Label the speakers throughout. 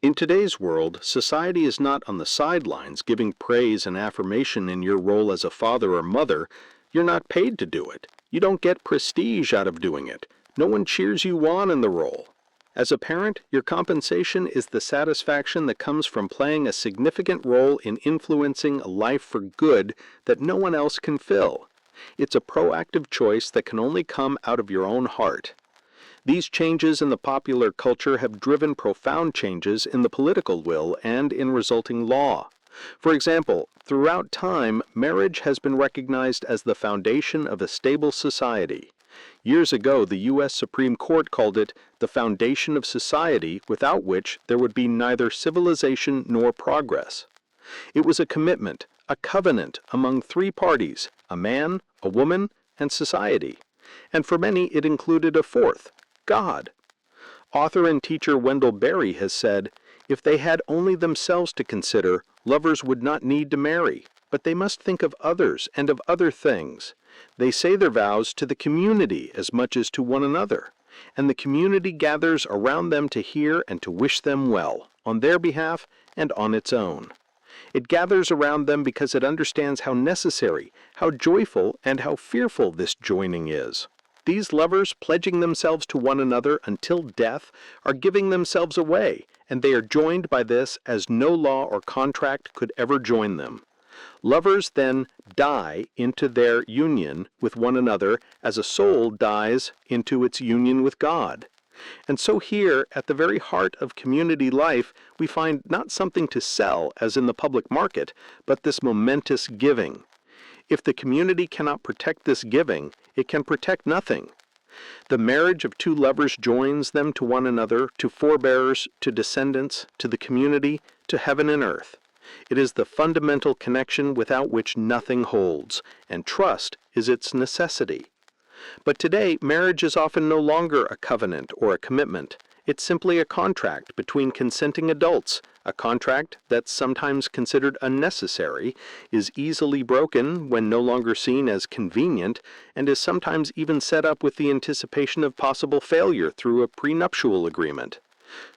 Speaker 1: In today's world, society is not on the sidelines giving praise and affirmation in your role as a father or mother. You're not paid to do it. You don't get prestige out of doing it. No one cheers you on in the role. As a parent, your compensation is the satisfaction that comes from playing a significant role in influencing a life for good that no one else can fill. It's a proactive choice that can only come out of your own heart. These changes in the popular culture have driven profound changes in the political will and in resulting law. For example, throughout time, marriage has been recognized as the foundation of a stable society. Years ago, the U.S. Supreme Court called it the foundation of society, without which there would be neither civilization nor progress. It was a commitment, a covenant among three parties, a man, a woman, and society. And for many, it included a fourth, God. Author and teacher Wendell Berry has said, "If they had only themselves to consider, lovers would not need to marry, but they must think of others and of other things. They say their vows to the community as much as to one another, and the community gathers around them to hear and to wish them well, on their behalf and on its own. It gathers around them because it understands how necessary, how joyful, and how fearful this joining is. These lovers, pledging themselves to one another until death, are giving themselves away, and they are joined by this as no law or contract could ever join them. Lovers then die into their union with one another as a soul dies into its union with God. And so here, at the very heart of community life, we find not something to sell as in the public market, but this momentous giving. If the community cannot protect this giving, it can protect nothing. The marriage of two lovers joins them to one another, to forebears, to descendants, to the community, to heaven and earth. It is the fundamental connection without which nothing holds, and trust is its necessity. But today, marriage is often no longer a covenant or a commitment. It's simply a contract between consenting adults, a contract that's sometimes considered unnecessary, is easily broken when no longer seen as convenient, and is sometimes even set up with the anticipation of possible failure through a prenuptial agreement.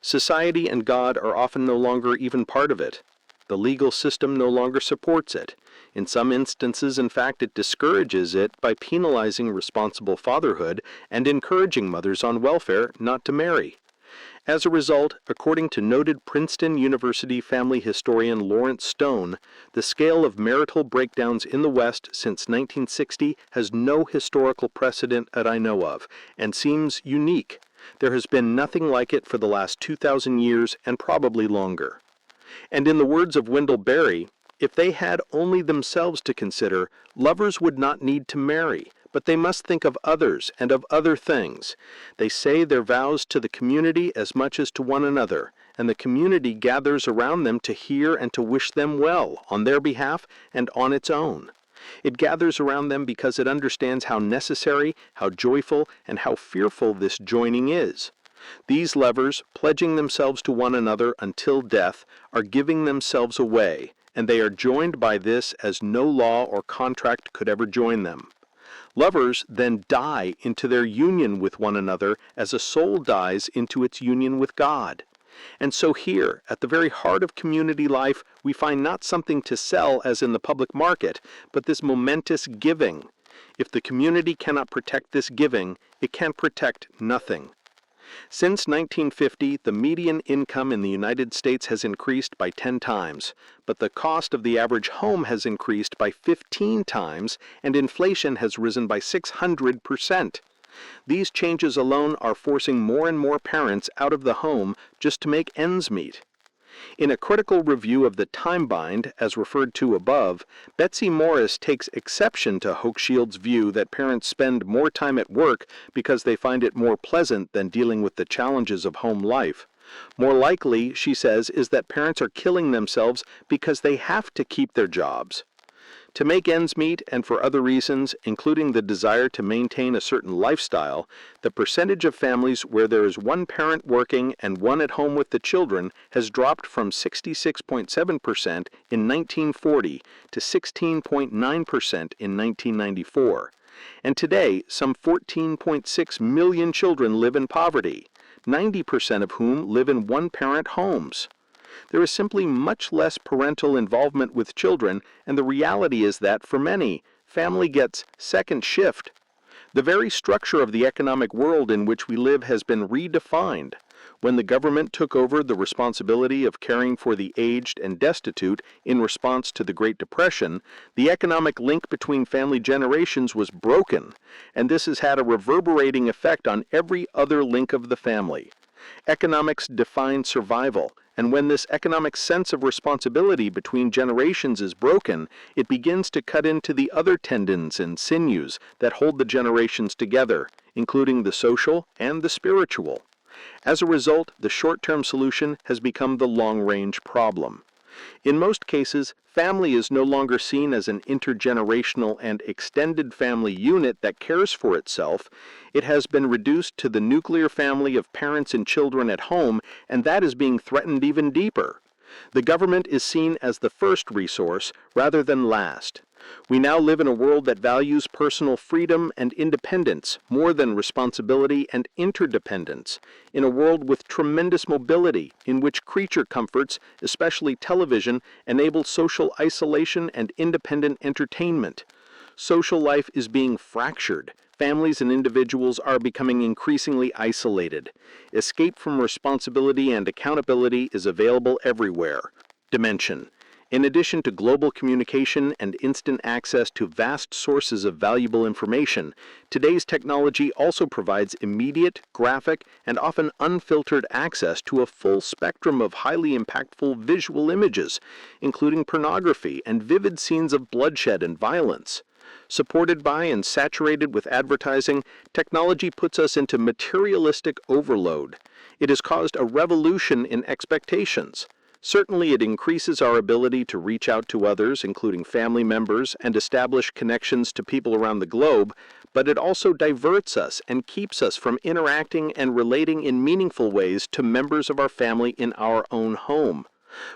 Speaker 1: Society and God are often no longer even part of it. The legal system no longer supports it. In some instances, in fact, it discourages it by penalizing responsible fatherhood and encouraging mothers on welfare not to marry. As a result, according to noted Princeton University family historian Lawrence Stone, the scale of marital breakdowns in the West since 1960 has no historical precedent that I know of, and seems unique. There has been nothing like it for the last 2,000 years and probably longer. And in the words of Wendell Berry, if they had only themselves to consider, lovers would not need to marry, but they must think of others and of other things. They say their vows to the community as much as to one another, and the community gathers around them to hear and to wish them well, on their behalf and on its own. It gathers around them because it understands how necessary, how joyful, and how fearful this joining is. These lovers, pledging themselves to one another until death, are giving themselves away, and they are joined by this as no law or contract could ever join them. Lovers then die into their union with one another as a soul dies into its union with God. And so here, at the very heart of community life, we find not something to sell as in the public market, but this momentous giving. If the community cannot protect this giving, it can protect nothing. Since 1950, the median income in the United States has increased by 10 times, but the cost of the average home has increased by 15 times, and inflation has risen by 600%. These changes alone are forcing more and more parents out of the home just to make ends meet. In a critical review of the Time Bind, as referred to above, Betsy Morris takes exception to Hochschild's view that parents spend more time at work because they find it more pleasant than dealing with the challenges of home life. More likely, she says, is that parents are killing themselves because they have to keep their jobs. To make ends meet and for other reasons, including the desire to maintain a certain lifestyle, the percentage of families where there is one parent working and one at home with the children has dropped from 66.7% in 1940 to 16.9% in 1994. And today, some 14.6 million children live in poverty, 90% of whom live in one-parent homes. There is simply much less parental involvement with children, and the reality is that, for many, family gets second shift. The very structure of the economic world in which we live has been redefined. When the government took over the responsibility of caring for the aged and destitute in response to the Great Depression, the economic link between family generations was broken, and this has had a reverberating effect on every other link of the family. Economics define survival, and when this economic sense of responsibility between generations is broken, it begins to cut into the other tendons and sinews that hold the generations together, including the social and the spiritual. As a result, the short-term solution has become the long-range problem. In most cases, family is no longer seen as an intergenerational and extended family unit that cares for itself. It has been reduced to the nuclear family of parents and children at home, and that is being threatened even deeper. The government is seen as the first resource rather than last. We now live in a world that values personal freedom and independence more than responsibility and interdependence, in a world with tremendous mobility in which creature comforts, especially television, enable social isolation and independent entertainment. Social life is being fractured. Families and individuals are becoming increasingly isolated. Escape from responsibility and accountability is available everywhere. Dimension. In addition to global communication and instant access to vast sources of valuable information, today's technology also provides immediate, graphic, and often unfiltered access to a full spectrum of highly impactful visual images, including pornography and vivid scenes of bloodshed and violence. Supported by and saturated with advertising, technology puts us into materialistic overload. It has caused a revolution in expectations. Certainly, it increases our ability to reach out to others, including family members, and establish connections to people around the globe, but it also diverts us and keeps us from interacting and relating in meaningful ways to members of our family in our own home.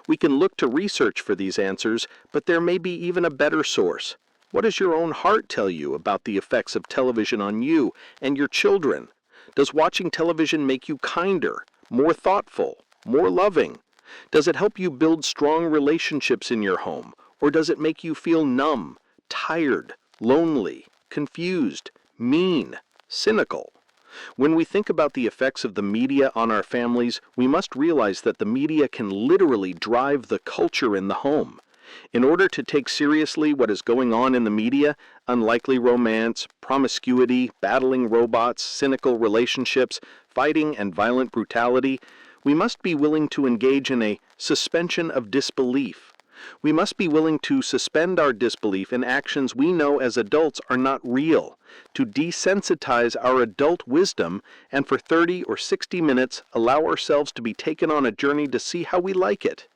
Speaker 1: We can look to research for these answers, but there may be even a better source. What does your own heart tell you about the effects of television on you and your children? Does watching television make you kinder, more thoughtful, more loving? Does it help you build strong relationships in your home, or does it make you feel numb, tired, lonely, confused, mean, cynical? When we think about the effects of the media on our families, we must realize that the media can literally drive the culture in the home. In order to take seriously what is going on in the media, unlikely romance, promiscuity, battling robots, cynical relationships, fighting and violent brutality, we must be willing to engage in a suspension of disbelief. We must be willing to suspend our disbelief in actions we know as adults are not real, to desensitize our adult wisdom, and for 30 or 60 minutes allow ourselves to be taken on a journey to see how we like it.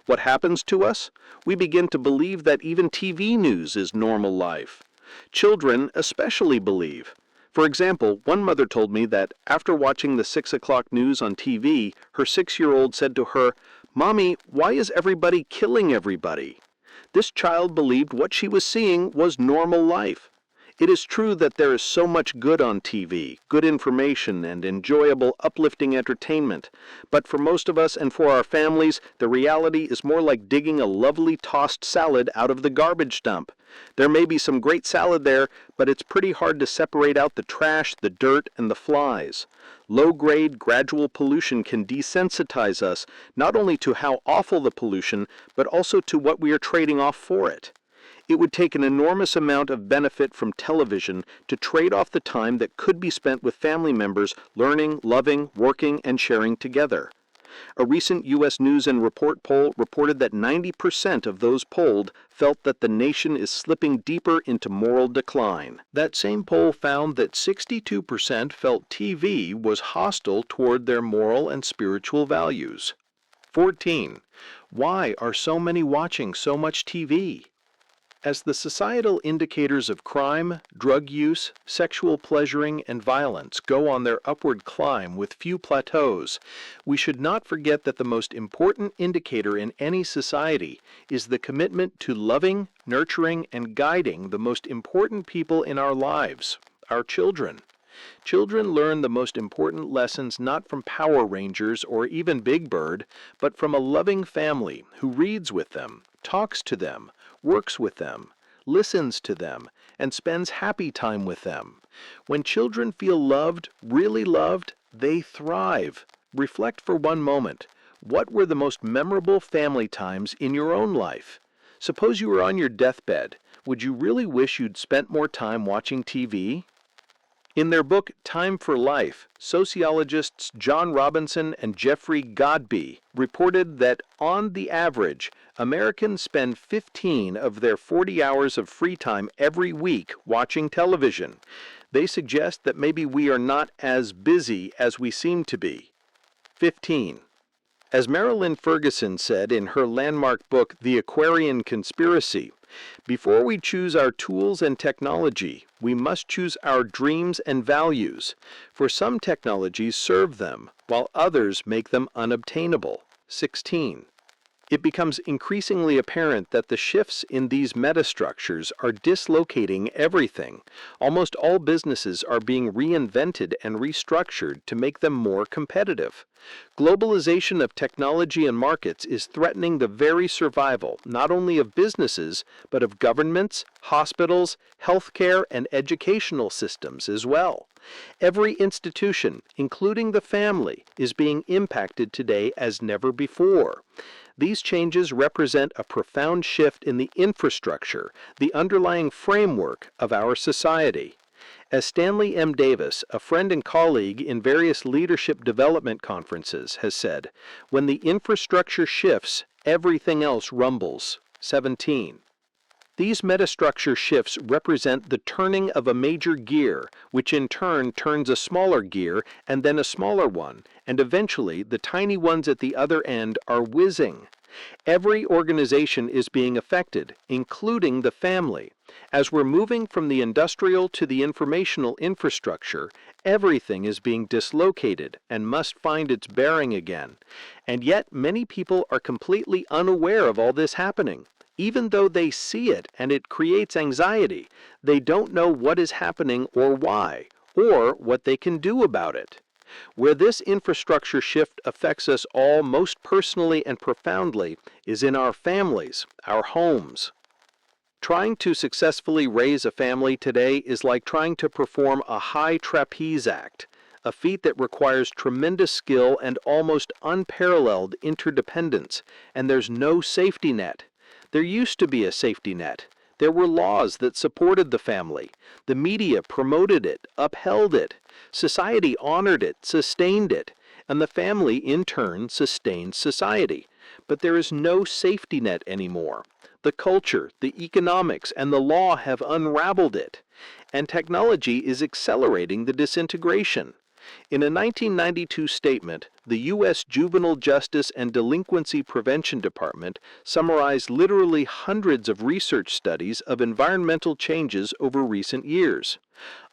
Speaker 1: What happens to us? We begin to believe that even TV news is normal life. Children especially believe. For example, one mother told me that after watching the 6 o'clock news on TV, her 6-year-old said to her, "Mommy, why is everybody killing everybody?" This child believed what she was seeing was normal life. It is true that there is so much good on TV, good information and enjoyable, uplifting entertainment, but for most of us and for our families, the reality is more like digging a lovely tossed salad out of the garbage dump. There may be some great salad there, but it's pretty hard to separate out the trash, the dirt, and the flies. Low-grade, gradual pollution can desensitize us, not only to how awful the pollution, but also to what we are trading off for it. It would take an enormous amount of benefit from television to trade off the time that could be spent with family members learning, loving, working, and sharing together. A recent U.S. News and Report poll reported that 90% of those polled felt that the nation is slipping deeper into moral decline. That same poll found that 62% felt TV was hostile toward their moral and spiritual values. 14. Why are so many watching so much TV? As the societal indicators of crime, drug use, sexual pleasuring, and violence go on their upward climb with few plateaus, we should not forget that the most important indicator in any society is the commitment to loving, nurturing, and guiding the most important people in our lives, our children. Children learn the most important lessons not from Power Rangers or even Big Bird, but from a loving family who reads with them, talks to them, works with them, listens to them, and spends happy time with them. When children feel loved, really loved, they thrive. Reflect for one moment. What were the most memorable family times in your own life? Suppose you were on your deathbed. Would you really wish you'd spent more time watching TV? In their book Time for Life, sociologists John Robinson and Jeffrey Godbey reported that, on the average, Americans spend 15 of their 40 hours of free time every week watching television. They suggest that maybe we are not as busy as we seem to be. 15. As Marilyn Ferguson said in her landmark book The Aquarian Conspiracy, before we choose our tools and technology, we must choose our dreams and values, for some technologies serve them, while others make them unobtainable. 16. It becomes increasingly apparent that the shifts in these metastructures are dislocating everything. Almost all businesses are being reinvented and restructured to make them more competitive. Globalization of technology and markets is threatening the very survival not only of businesses, but of governments, hospitals, healthcare, and educational systems as well. Every institution, including the family, is being impacted today as never before. These changes represent a profound shift in the infrastructure, the underlying framework of our society. As Stanley M. Davis, a friend and colleague in various leadership development conferences, has said, when the infrastructure shifts, everything else rumbles. 17. These metastructure shifts represent the turning of a major gear, which in turn turns a smaller gear and then a smaller one, and eventually the tiny ones at the other end are whizzing. Every organization is being affected, including the family. As we're moving from the industrial to the informational infrastructure, everything is being dislocated and must find its bearing again. And yet many people are completely unaware of all this happening. Even though they see it and it creates anxiety, they don't know what is happening or why, or what they can do about it. Where this infrastructure shift affects us all most personally and profoundly is in our families, our homes. Trying to successfully raise a family today is like trying to perform a high trapeze act, a feat that requires tremendous skill and almost unparalleled interdependence, and there's no safety net. There used to be a safety net. There were laws that supported the family. The media promoted it, upheld it. Society honored it, sustained it, and the family in turn sustained society. But there is no safety net anymore. The culture, the economics, and the law have unraveled it, and technology is accelerating the disintegration. In a 1992 statement, the U.S. Juvenile Justice and Delinquency Prevention Department summarized literally hundreds of research studies of environmental changes over recent years.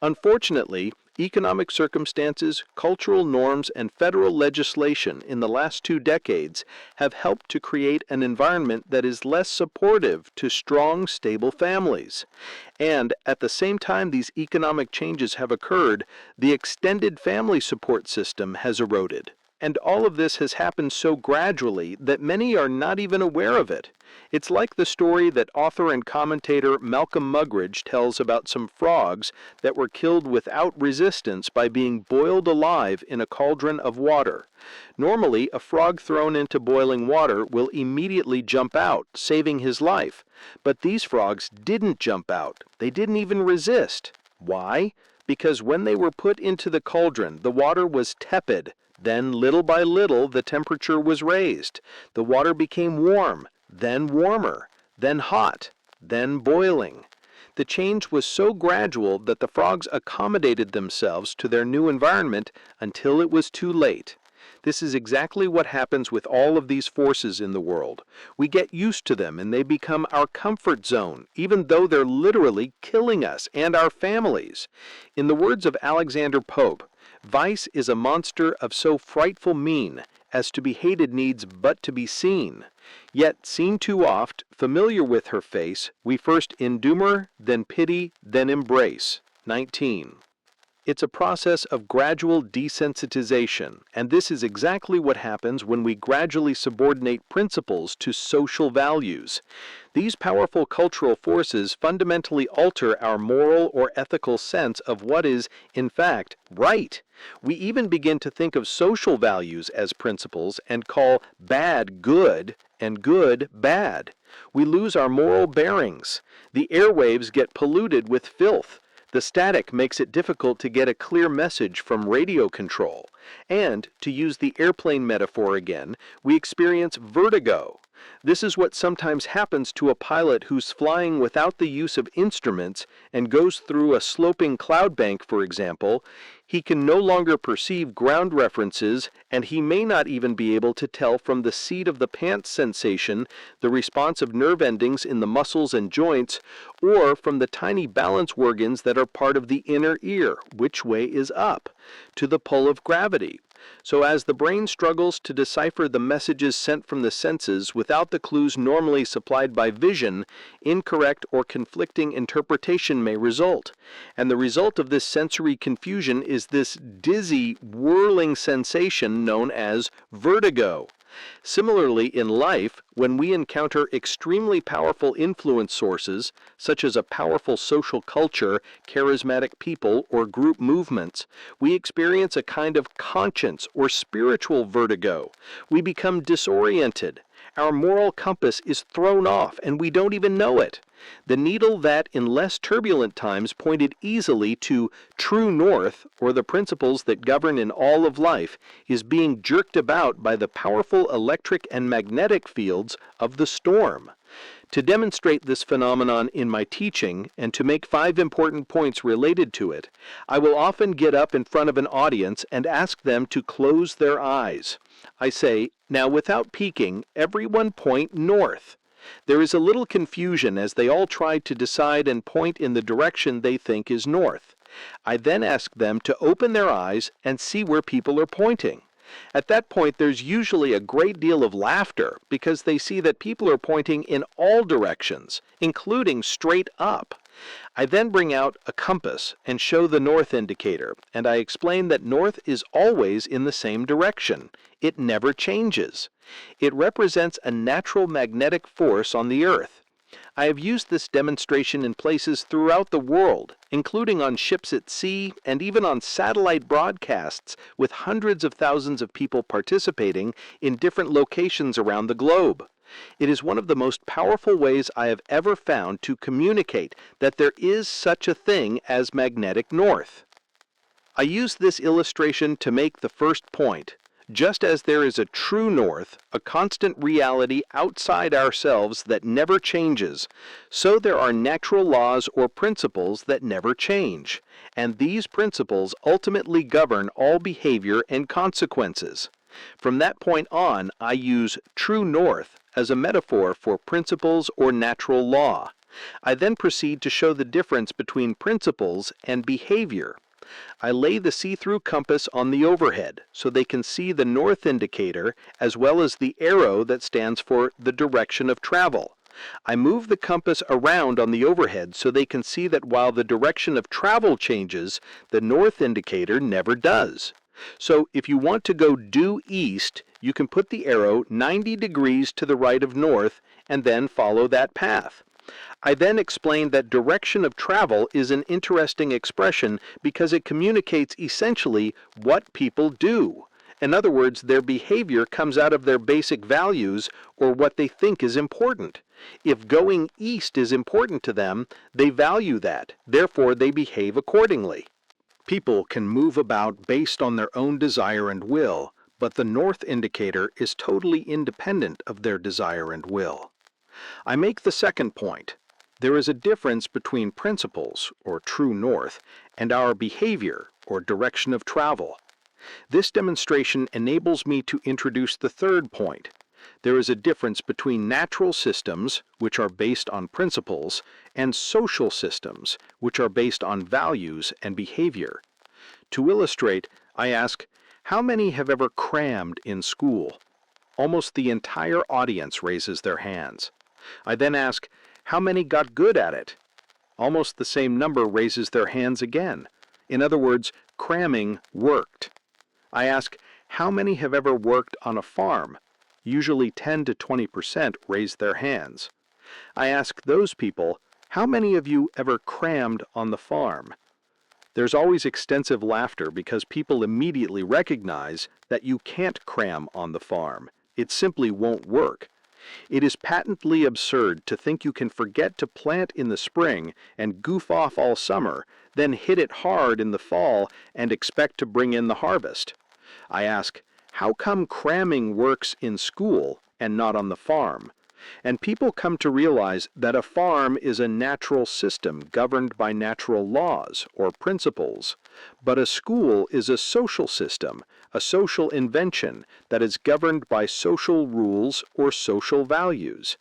Speaker 1: Unfortunately, economic circumstances, cultural norms, and federal legislation in the last 2 decades have helped to create an environment that is less supportive to strong, stable families. And at the same time these economic changes have occurred, the extended family support system has eroded. And all of this has happened so gradually that many are not even aware of it. It's like the story that author and commentator Malcolm Muggeridge tells about some frogs that were killed without resistance by being boiled alive in a cauldron of water. Normally, a frog thrown into boiling water will immediately jump out, saving his life. But these frogs didn't jump out. They didn't even resist. Why? Because when they were put into the cauldron, the water was tepid. Then, little by little, the temperature was raised. The water became warm, then warmer, then hot, then boiling. The change was so gradual that the frogs accommodated themselves to their new environment until it was too late. This is exactly what happens with all of these forces in the world. We get used to them and they become our comfort zone, even though they're literally killing us and our families. In the words of Alexander Pope, vice is a monster of so frightful mien, as to be hated needs but to be seen. Yet, seen too oft, familiar with her face, we first endoom her, then pity, then embrace. 19. It's a process of gradual desensitization, and this is exactly what happens when we gradually subordinate principles to social values. These powerful cultural forces fundamentally alter our moral or ethical sense of what is, in fact, right. We even begin to think of social values as principles and call bad good and good bad. We lose our moral bearings. The airwaves get polluted with filth. The static makes it difficult to get a clear message from radio control. And, to use the airplane metaphor again, we experience vertigo. This is what sometimes happens to a pilot who's flying without the use of instruments and goes through a sloping cloud bank, for example. He can no longer perceive ground references, and he may not even be able to tell from the seat of the pants sensation the responsive nerve endings in the muscles and joints, or from the tiny balance organs that are part of the inner ear, which way is up, to the pull of gravity. So as the brain struggles to decipher the messages sent from the senses without the clues normally supplied by vision, incorrect or conflicting interpretation may result. And the result of this sensory confusion is this dizzy, whirling sensation known as vertigo. Similarly, in life, when we encounter extremely powerful influence sources, such as a powerful social culture, charismatic people, or group movements, we experience a kind of conscience or spiritual vertigo. We become disoriented. Our moral compass is thrown off, and we don't even know it. The needle that, in less turbulent times, pointed easily to true north, or the principles that govern in all of life, is being jerked about by the powerful electric and magnetic fields of the storm. To demonstrate this phenomenon in my teaching, and to make 5 important points related to it, I will often get up in front of an audience and ask them to close their eyes. I say, "Now without peeking, everyone point north." There is a little confusion as they all try to decide and point in the direction they think is north. I then ask them to open their eyes and see where people are pointing. At that point, there's usually a great deal of laughter because they see that people are pointing in all directions, including straight up. I then bring out a compass and show the north indicator, and I explain that north is always in the same direction. It never changes. It represents a natural magnetic force on the earth. I have used this demonstration in places throughout the world, including on ships at sea and even on satellite broadcasts with hundreds of thousands of people participating in different locations around the globe. It is one of the most powerful ways I have ever found to communicate that there is such a thing as magnetic north. I use this illustration to make the first point. Just as there is a true north, a constant reality outside ourselves that never changes, so there are natural laws or principles that never change, and these principles ultimately govern all behavior and consequences. From that point on, I use true north as a metaphor for principles or natural law. I then proceed to show the difference between principles and behavior. I lay the see-through compass on the overhead so they can see the north indicator as well as the arrow that stands for the direction of travel. I move the compass around on the overhead so they can see that while the direction of travel changes, the north indicator never does. So if you want to go due east, you can put the arrow 90 degrees to the right of north and then follow that path. I then explained that direction of travel is an interesting expression because it communicates essentially what people do. In other words, their behavior comes out of their basic values or what they think is important. If going east is important to them, they value that. Therefore, they behave accordingly. People can move about based on their own desire and will, but the north indicator is totally independent of their desire and will. I make the second point. There is a difference between principles, or true north, and our behavior, or direction of travel. This demonstration enables me to introduce the third point. There is a difference between natural systems, which are based on principles, and social systems, which are based on values and behavior. To illustrate, I ask, how many have ever crammed in school? Almost the entire audience raises their hands. I then ask, how many got good at it? Almost the same number raises their hands again. In other words, cramming worked. I ask, how many have ever worked on a farm? Usually 10 to 20% raise their hands. I ask those people, how many of you ever crammed on the farm? There's always extensive laughter because people immediately recognize that you can't cram on the farm. It simply won't work. It is patently absurd to think you can forget to plant in the spring and goof off all summer, then hit it hard in the fall and expect to bring in the harvest. I ask, how come cramming works in school and not on the farm? And people come to realize that a farm is a natural system governed by natural laws or principles, but a school is a social system, a social invention that is governed by social rules or social values.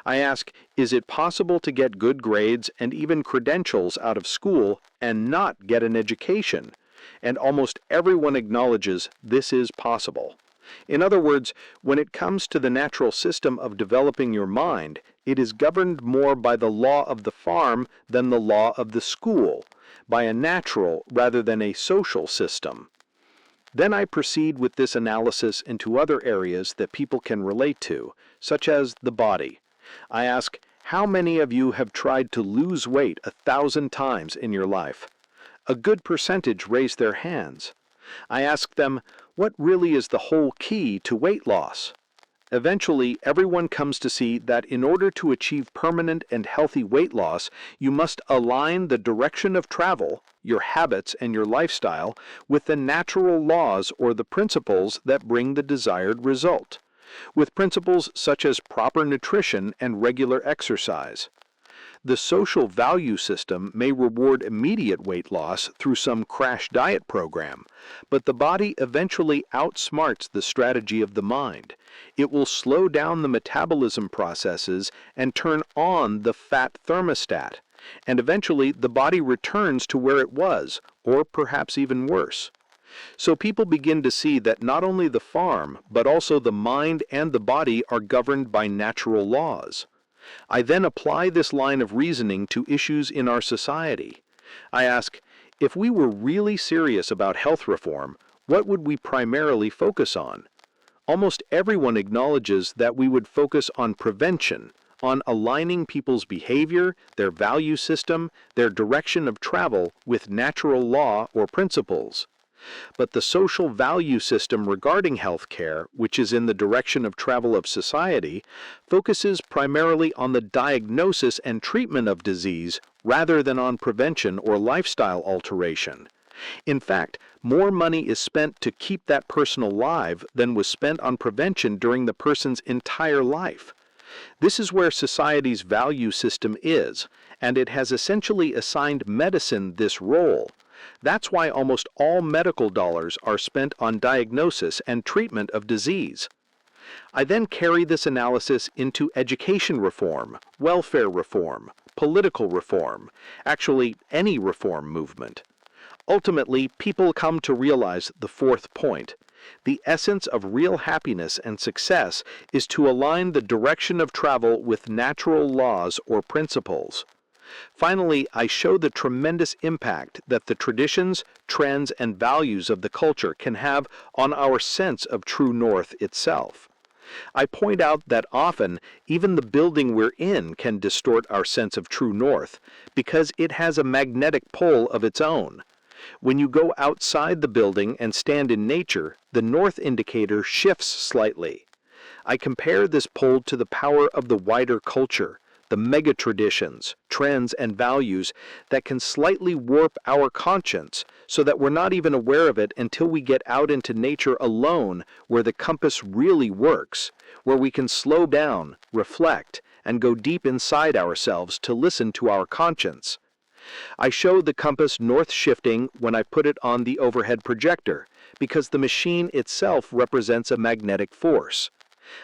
Speaker 1: I ask, is it possible to get good grades and even credentials out of school and not get an education? And almost everyone acknowledges this is possible. In other words, when it comes to the natural system of developing your mind, it is governed more by the law of the farm than the law of the school, by a natural rather than a social system. Then I proceed with this analysis into other areas that people can relate to, such as the body. I ask, how many of you have tried to lose weight 1,000 times in your life? A good percentage raise their hands. I ask them, what really is the whole key to weight loss? Eventually, everyone comes to see that in order to achieve permanent and healthy weight loss, you must align the direction of travel, your habits and your lifestyle, with the natural laws or the principles that bring the desired result, with principles such as proper nutrition and regular exercise. The social value system may reward immediate weight loss through some crash diet program, but the body eventually outsmarts the strategy of the mind. It will slow down the metabolism processes and turn on the fat thermostat, and eventually the body returns to where it was, or perhaps even worse. So people begin to see that not only the farm, but also the mind and the body are governed by natural laws. I then apply this line of reasoning to issues in our society. I ask, if we were really serious about health reform, what would we primarily focus on? Almost everyone acknowledges that we would focus on prevention, on aligning people's behavior, their value system, their direction of travel with natural law or principles. But the social value system regarding health care, which is in the direction of travel of society, focuses primarily on the diagnosis and treatment of disease rather than on prevention or lifestyle alteration. In fact, more money is spent to keep that person alive than was spent on prevention during the person's entire life. This is where society's value system is, and it has essentially assigned medicine this role. That's why almost all medical dollars are spent on diagnosis and treatment of disease. I then carry this analysis into education reform, welfare reform, political reform, actually any reform movement. Ultimately, people come to realize the fourth point. The essence of real happiness and success is to align the direction of travel with natural laws or principles. Finally, I show the tremendous impact that the traditions, trends, and values of the culture can have on our sense of true north itself. I point out that often even the building we're in can distort our sense of true north because it has a magnetic pole of its own. When you go outside the building and stand in nature, the north indicator shifts slightly. I compare this pole to the power of the wider culture, the mega-traditions, trends, and values that can slightly warp our conscience so that we're not even aware of it until we get out into nature alone where the compass really works, where we can slow down, reflect, and go deep inside ourselves to listen to our conscience. I show the compass north shifting when I put it on the overhead projector because the machine itself represents a magnetic force.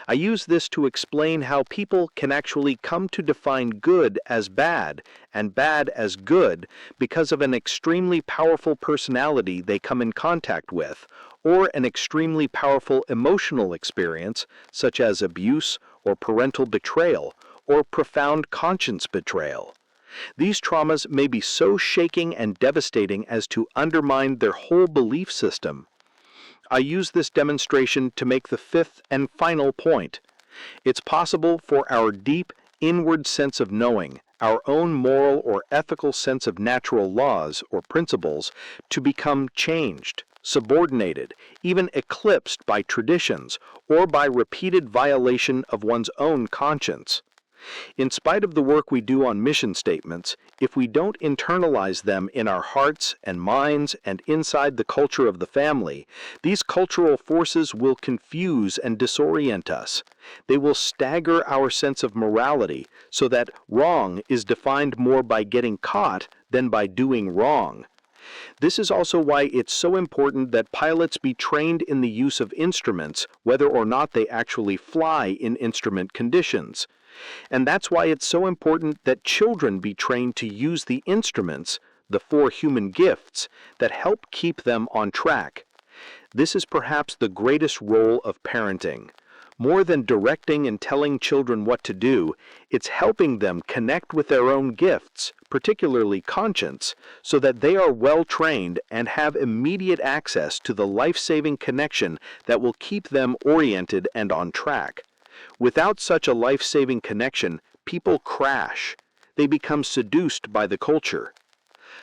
Speaker 1: I use this to explain how people can actually come to define good as bad and bad as good because of an extremely powerful personality they come in contact with, or an extremely powerful emotional experience such as abuse or parental betrayal or profound conscience betrayal. These traumas may be so shaking and devastating as to undermine their whole belief system. I use this demonstration to make the fifth and final point. It's possible for our deep, inward sense of knowing, our own moral or ethical sense of natural laws or principles, to become changed, subordinated, even eclipsed by traditions or by repeated violation of one's own conscience. In spite of the work we do on mission statements, if we don't internalize them in our hearts and minds and inside the culture of the family, these cultural forces will confuse and disorient us. They will stagger our sense of morality so that wrong is defined more by getting caught than by doing wrong. This is also why it's so important that pilots be trained in the use of instruments, whether or not they actually fly in instrument conditions. And that's why it's so important that children be trained to use the instruments, the four human gifts, that help keep them on track. This is perhaps the greatest role of parenting. More than directing and telling children what to do, it's helping them connect with their own gifts, particularly conscience, so that they are well trained and have immediate access to the life-saving connection that will keep them oriented and on track. Without such a life-saving connection, people crash. They become seduced by the culture.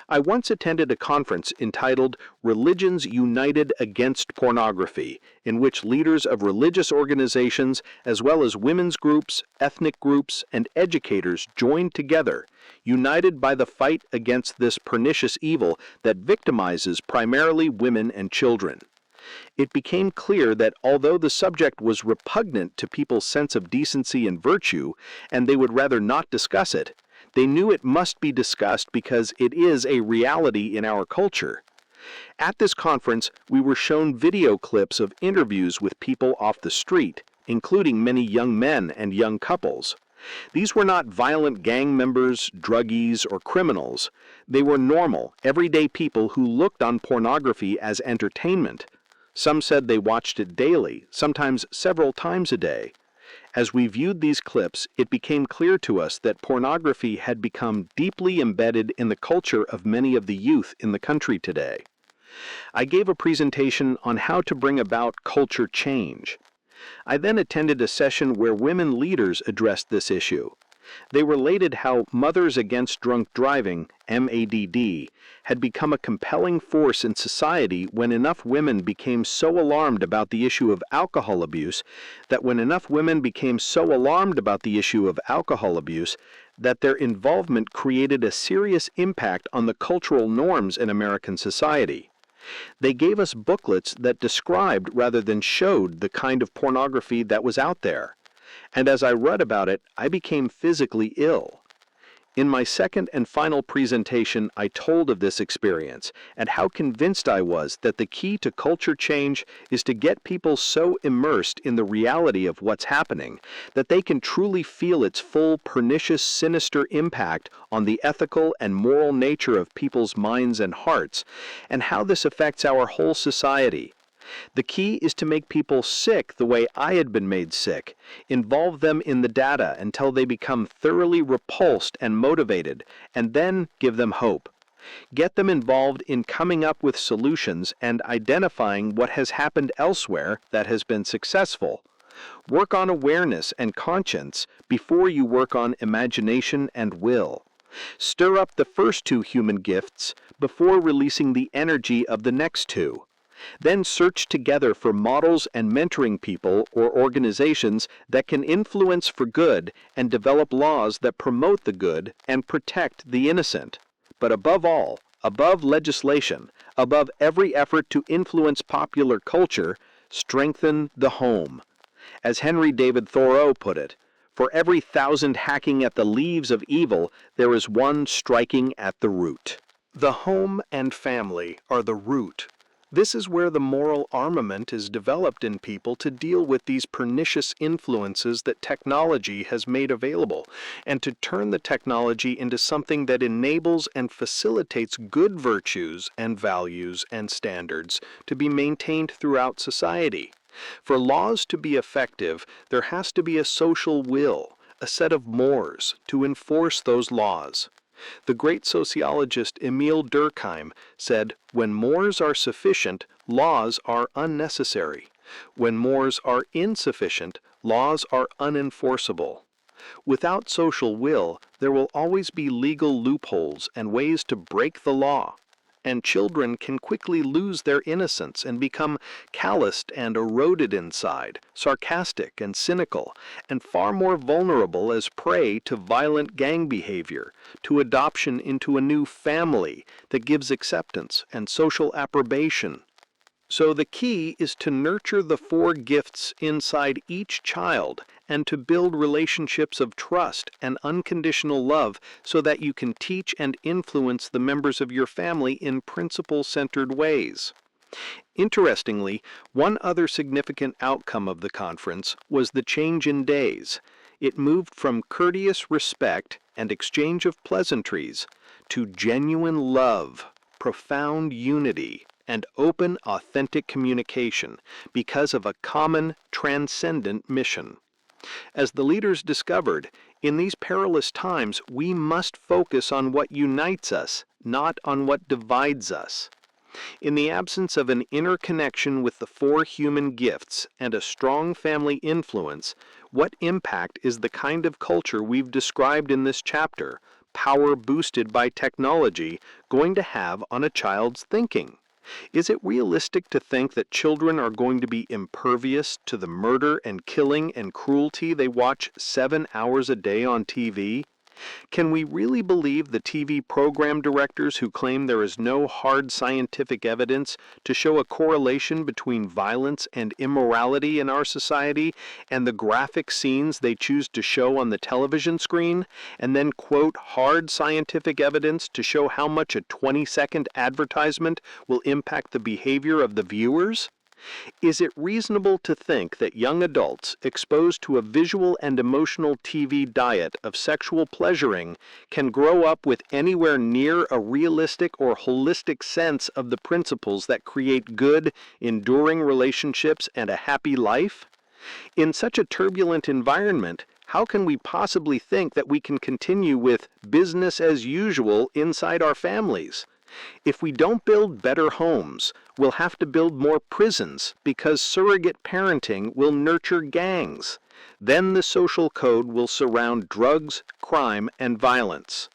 Speaker 1: I once attended a conference entitled Religions United Against Pornography, in which leaders of religious organizations, as well as women's groups, ethnic groups, and educators joined together, united by the fight against this pernicious evil that victimizes primarily women and children. It became clear that although the subject was repugnant to people's sense of decency and virtue, and they would rather not discuss it, they knew it must be discussed because it is a reality in our culture. At this conference, we were shown video clips of interviews with people off the street, including many young men and young couples. These were not violent gang members, druggies, or criminals. They were normal, everyday people who looked on pornography as entertainment. Some said they watched it daily, sometimes several times a day. As we viewed these clips, it became clear to us that pornography had become deeply embedded in the culture of many of the youth in the country today. I gave a presentation on how to bring about culture change. I then attended a session where women leaders addressed this issue. They related how Mothers Against Drunk Driving, MADD, had become a compelling force in society when enough women became so alarmed about the issue of alcohol abuse that their involvement created a serious impact on the cultural norms in American society. They gave us booklets that described rather than showed the kind of pornography that was out there. And as I read about it, I became physically ill. In my second and final presentation, I told of this experience and how convinced I was that the key to culture change is to get people so immersed in the reality of what's happening that they can truly feel its full, pernicious, sinister impact on the ethical and moral nature of people's minds and hearts, and how this affects our whole society. The key is to make people sick the way I had been made sick, involve them in the data until they become thoroughly repulsed and motivated, and then give them hope. Get them involved in coming up with solutions and identifying what has happened elsewhere that has been successful. Work on awareness and conscience before you work on imagination and will. Stir up the first two human gifts before releasing the energy of the next two. Then search together for models and mentoring people or organizations that can influence for good and develop laws that promote the good and protect the innocent. But above all, above legislation, above every effort to influence popular culture, strengthen the home. As Henry David Thoreau put it, for every 1,000 hacking at the leaves of evil, there is one striking at the root. The home and family are the root. This is where the moral armament is developed in people to deal with these pernicious influences that technology has made available, and to turn the technology into something that enables and facilitates good virtues and values and standards to be maintained throughout society. For laws to be effective, there has to be a social will, a set of mores to enforce those laws. The great sociologist Emile Durkheim said, "When mores are sufficient, laws are unnecessary. When mores are insufficient, laws are unenforceable." Without social will, there will always be legal loopholes and ways to break the law, and children can quickly lose their innocence and become calloused and eroded inside, sarcastic and cynical, and far more vulnerable as prey to violent gang behavior, to adoption into a new family that gives acceptance and social approbation. So the key is to nurture the four gifts inside each child and to build relationships of trust and unconditional love so that you can teach and influence the members of your family in principle-centered ways. Interestingly, one other significant outcome of the conference was the change in days. It moved from courteous respect and exchange of pleasantries to genuine love, profound unity, and open, authentic communication because of a common, transcendent mission. As the leaders discovered, in these perilous times we must focus on what unites us, not on what divides us. In the absence of an inner connection with the four human gifts and a strong family influence, what impact is the kind of culture we've described in this chapter, power boosted by technology, going to have on a child's thinking? Is it realistic to think that children are going to be impervious to the murder and killing and cruelty they watch 7 hours a day on TV? Can we really believe the TV program directors who claim there is no hard scientific evidence to show a correlation between violence and immorality in our society and the graphic scenes they choose to show on the television screen, and then quote hard scientific evidence to show how much a 20-second advertisement will impact the behavior of the viewers? Is it reasonable to think that young adults exposed to a visual and emotional TV diet of sexual pleasuring can grow up with anywhere near a realistic or holistic sense of the principles that create good, enduring relationships and a happy life? In such a turbulent environment, how can we possibly think that we can continue with business as usual inside our families? If we don't build better homes, we'll have to build more prisons because surrogate parenting will nurture gangs. Then the social code will surround drugs, crime, and violence.